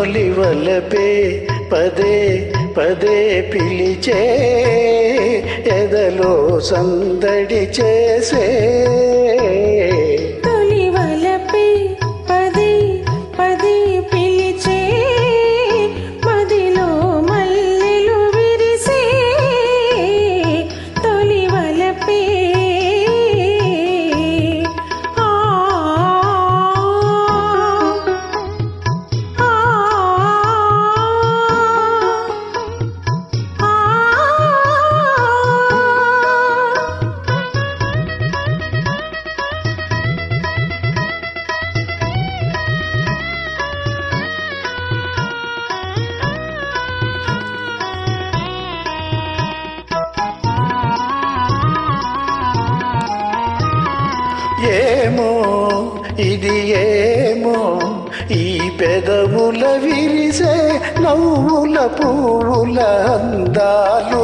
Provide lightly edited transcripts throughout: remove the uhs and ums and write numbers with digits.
తొలి వలపే పదే పదే పిలిచే ఎదలో సందడి చేసే తొలి వలపే పదే పదే పిలిచే మదిలో మల్లెలు విరిసే తొలి వలపే ఏమో ఇది ఏమో ఈ పెదవుల విరిసే నవ్వుల పువ్వుల అందాలు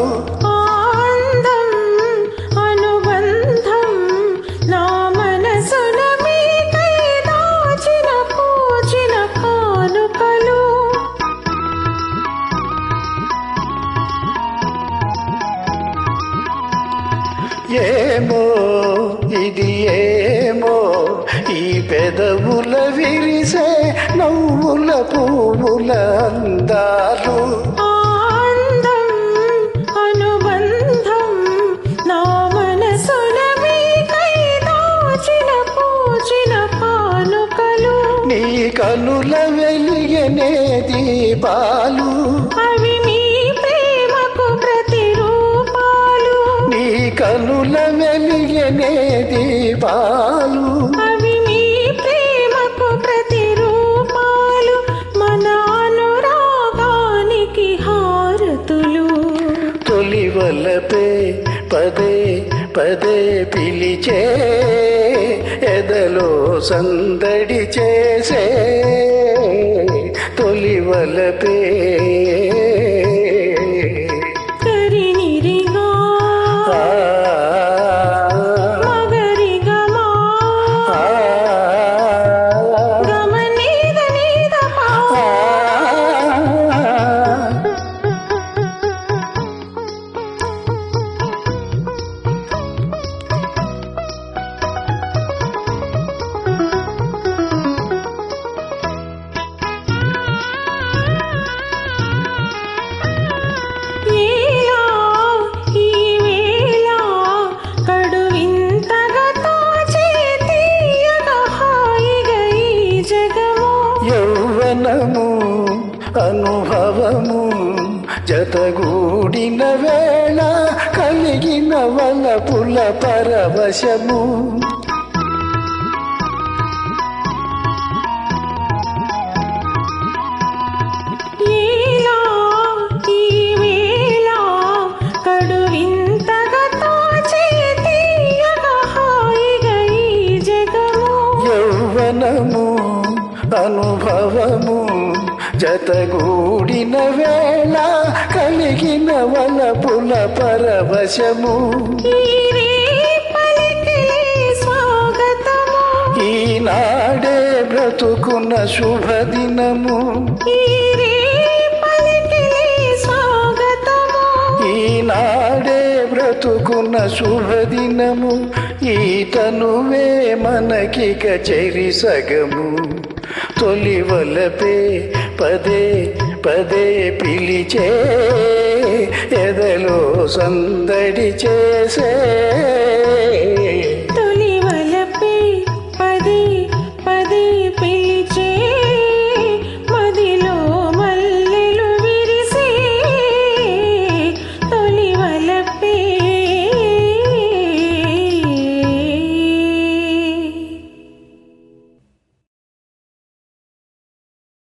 ఆనందం అనుబంధం నా మనసున మీకై దాచిన పూచిన కానుకలు ఏమో ఇది ఏమో ఈ పెదవుల విరిసే నవ్వుల పువ్వుల అందాలు ఆనందం అనుబంధం నా మనసున మీకై దాచిన పూచిన కానుకలు నీ కనుల వెలిగనే దీపాలు అవి మీ ప్రేమకు ప్రతిరూపాలు నీ కనుల వెలిగనే దీపాలు అవి మీ ప్రేమకు ప్రతిరూపాలు మన అనురాగానికి హారతులు తొలి వలపే పదే పదే పిలిచే ఎదలో సందడి చేసే తొలి వలపే కరినిరిగా మగరిగమా గమనీద నీద పా ఏలా ఈ వేళ కడువింతగా తోచే తీయగా హాయిగా ఈ జగము యౌవనము అనుభవము జతగూడిన వేళ కలిగిన వలపుల పరవశము ఏలా ఈ వేళ కడువింతగా తోచే తీయగా హాయిగా ఈ జగము యౌవనము అనుభవము జతగూడిన వేళ కలిగిన వలపుల పరవశము ఈ రేపలికిలే స్వాగతము ఈనాడే బ్రతుకున్న శుభదినము ఈ రేపలికిలే స్వాగతము ఈనాడే బ్రతుకున్న శుభదినము ఈ తనువే మనకిక చెరి సగము తొలి వలపే పదే పదే పిలిచే ఎదలో సందడి చేసే